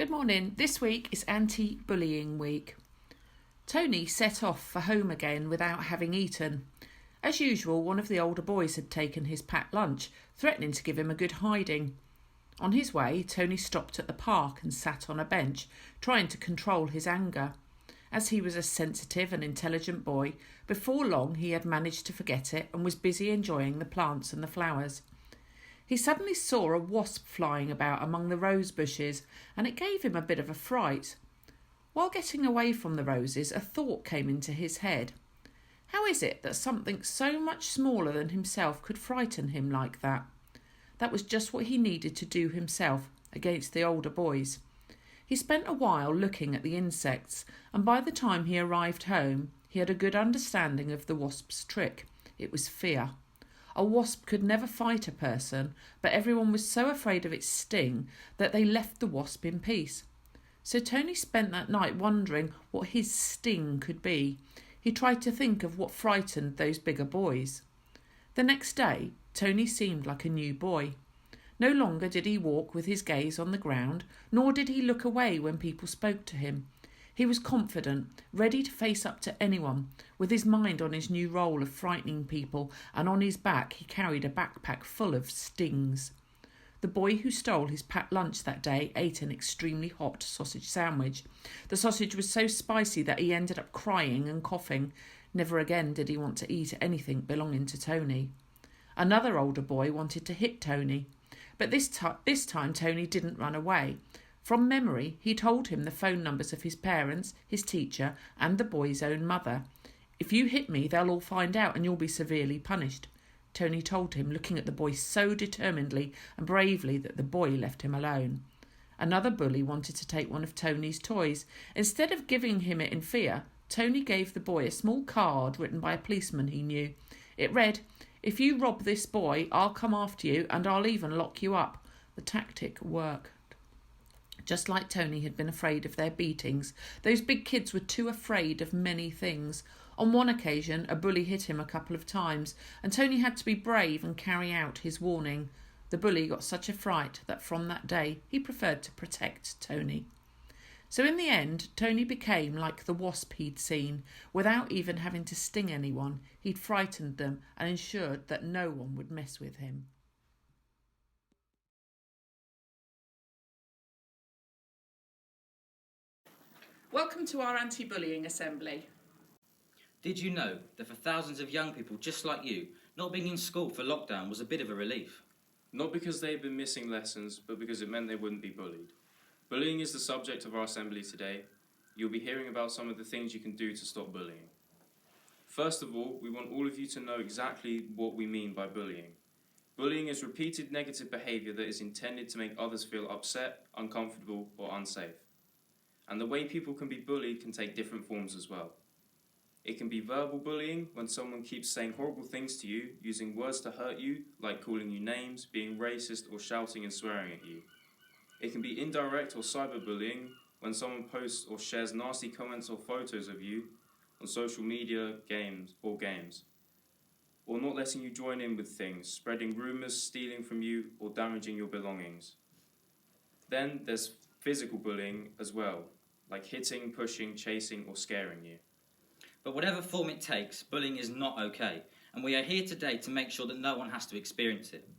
Good morning. This week is anti-bullying week. Tony set off for home again without having eaten. As usual, one of the older boys had taken his packed lunch, threatening to give him a good hiding. On his way, Tony stopped at the park and sat on a bench, trying to control his anger. As he was a sensitive and intelligent boy, before long he had managed to forget it and was busy enjoying the plants and the flowers. He suddenly saw a wasp flying about among the rose bushes, and it gave him a bit of a fright. While getting away from the roses, a thought came into his head. How is it that something so much smaller than himself could frighten him like that? That was just what he needed to do himself against the older boys. He spent a while looking at the insects, and by the time he arrived home, he had a good understanding of the wasp's trick. It was fear. A wasp could never fight a person, but everyone was so afraid of its sting that they left the wasp in peace. So Tony spent that night wondering what his sting could be. He tried to think of what frightened those bigger boys. The next day, Tony seemed like a new boy. No longer did he walk with his gaze on the ground, nor did he look away when people spoke to him. He was confident, ready to face up to anyone, with his mind on his new role of frightening people, and on his back he carried a backpack full of stings. The boy who stole his packed lunch that day ate an extremely hot sausage sandwich. The sausage was so spicy that he ended up crying and coughing. Never again did he want to eat anything belonging to Tony. Another older boy wanted to hit Tony, but this time Tony didn't run away. From memory, he told him the phone numbers of his parents, his teacher, and the boy's own mother. "If you hit me, they'll all find out and you'll be severely punished," Tony told him, looking at the boy so determinedly and bravely that the boy left him alone. Another bully wanted to take one of Tony's toys. Instead of giving him it in fear, Tony gave the boy a small card written by a policeman he knew. It read, "If you rob this boy, I'll come after you and I'll even lock you up." The tactic worked. Just like Tony had been afraid of their beatings, those big kids were too afraid of many things. On one occasion, a bully hit him a couple of times, and Tony had to be brave and carry out his warning. The bully got such a fright that from that day he preferred to protect Tony. So in the end, Tony became like the wasp he'd seen. Without even having to sting anyone, he'd frightened them and ensured that no one would mess with him. Welcome to our anti-bullying assembly. Did you know that for thousands of young people just like you, not being in school for lockdown was a bit of a relief? Not because they had been missing lessons, but because it meant they wouldn't be bullied. Bullying is the subject of our assembly today. You'll be hearing about some of the things you can do to stop bullying. First of all, we want all of you to know exactly what we mean by bullying. Bullying is repeated negative behaviour that is intended to make others feel upset, uncomfortable, or unsafe. And the way people can be bullied can take different forms as well. It can be verbal bullying, when someone keeps saying horrible things to you, using words to hurt you, like calling you names, being racist, or shouting and swearing at you. It can be indirect or cyberbullying, when someone posts or shares nasty comments or photos of you on social media, games. Or not letting you join in with things, spreading rumours, stealing from you, or damaging your belongings. Then there's physical bullying as well, like hitting, pushing, chasing, or scaring you. But whatever form it takes, bullying is not okay, and we are here today to make sure that no one has to experience it.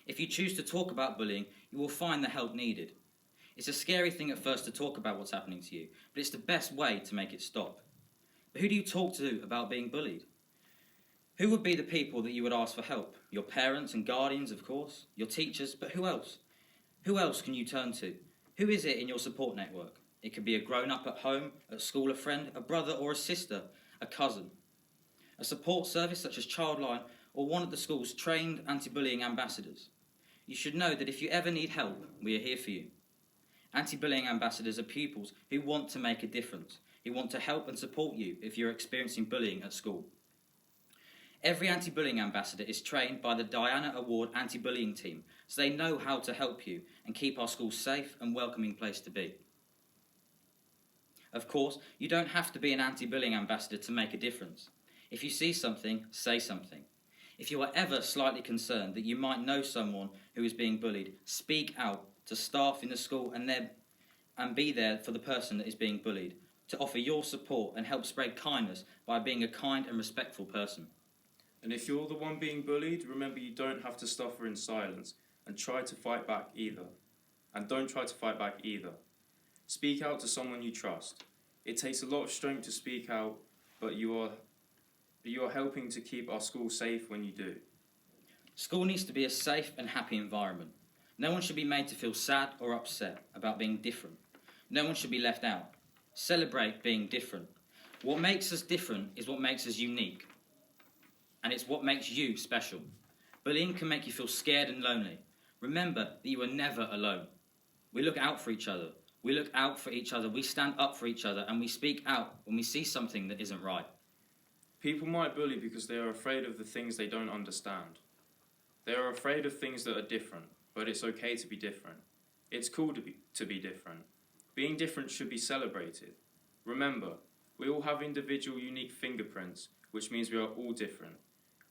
If you choose to talk about bullying, you will find the help needed. It's a scary thing at first to talk about what's happening to you, but it's the best way to make it stop. But who do you talk to about being bullied? Who would be the people that you would ask for help? Your parents and guardians, of course, your teachers, but who else? Who else can you turn to? Who is it in your support network? It could be a grown-up at home, at school a friend, a brother or a sister, a cousin. A support service such as Childline or one of the school's trained anti-bullying ambassadors. You should know that if you ever need help, we are here for you. Anti-bullying ambassadors are pupils who want to make a difference, who want to help and support you if you're experiencing bullying at school. Every anti-bullying ambassador is trained by the Diana Award anti-bullying team, so they know how to help you and keep our schools safe and welcoming place to be. Of course, you don't have to be an anti-bullying ambassador to make a difference. If you see something, say something. If you are ever slightly concerned that you might know someone who is being bullied, speak out to staff in the school and and be there for the person that is being bullied, to offer your support and help spread kindness by being a kind and respectful person. And if you're the one being bullied, remember you don't have to suffer in silence and try to fight back either. And don't try to fight back either. Speak out to someone you trust. It takes a lot of strength to speak out, but you are helping to keep our school safe when you do. School needs to be a safe and happy environment. No one should be made to feel sad or upset about being different. No one should be left out. Celebrate being different. What makes us different is what makes us unique. And it's what makes you special. Bullying can make you feel scared and lonely. Remember that you are never alone. We look out for each other. We look out for each other. We stand up for each other, and we speak out when we see something that isn't right. People might bully because they are afraid of the things they don't understand. They are afraid of things that are different, but it's okay to be different. It's cool to be different. Being different should be celebrated. Remember, we all have individual unique fingerprints, which means we are all different.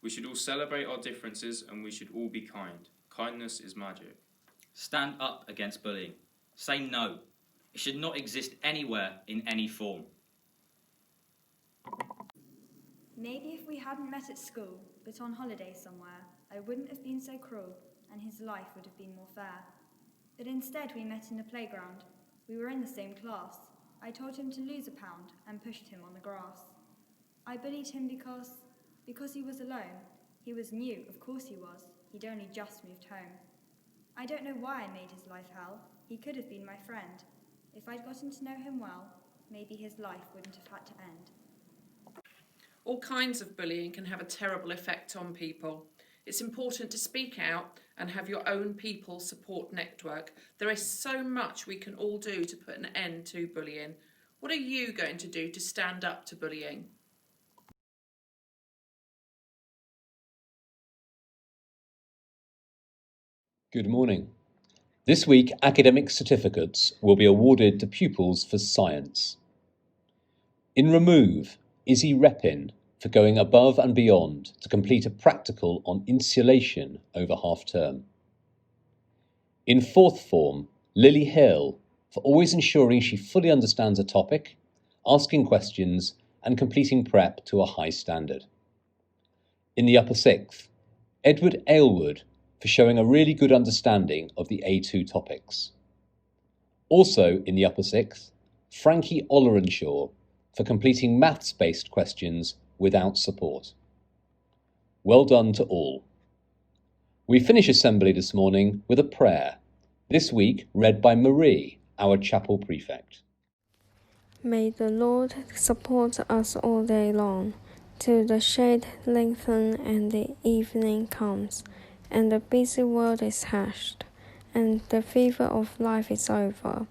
We should all celebrate our differences, and we should all be kind. Kindness is magic. Stand up against bullying. Say no. It should not exist anywhere in any form. Maybe if we hadn't met at school, but on holiday somewhere, I wouldn't have been so cruel, and his life would have been more fair. But instead we met in the playground. We were in the same class. I told him to lose £1 and pushed him on the grass. I bullied him because he was alone. He was new, of course he was. He'd only just moved home. I don't know why I made his life hell. He could have been my friend. If I'd gotten to know him well, maybe his life wouldn't have had to end. All kinds of bullying can have a terrible effect on people. It's important to speak out and have your own people support network. There is so much we can all do to put an end to bullying. What are you going to do to stand up to bullying? Good morning. This week, academic certificates will be awarded to pupils for science. In Remove, IZZY REPPIN for going above and beyond to complete a practical on insulation over half-term. In fourth form, Lily Hill for always ensuring she fully understands a topic, asking questions and completing prep to a high standard. In the upper sixth, Edward AYLWARD for showing a really good understanding of the A2 topics. Also in the upper sixth, Frankie Ollerenshaw for completing maths-based questions without support. Well done to all. We finish assembly this morning with a prayer, this week read by Marie, our chapel prefect. May the Lord support us all day long, till the shade lengthens and the evening comes, and the busy world is hushed, and the fever of life is over,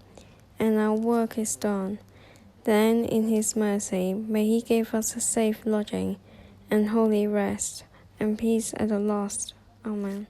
and our work is done. Then, in his mercy, may he give us a safe lodging, and holy rest, and peace at the last. Amen.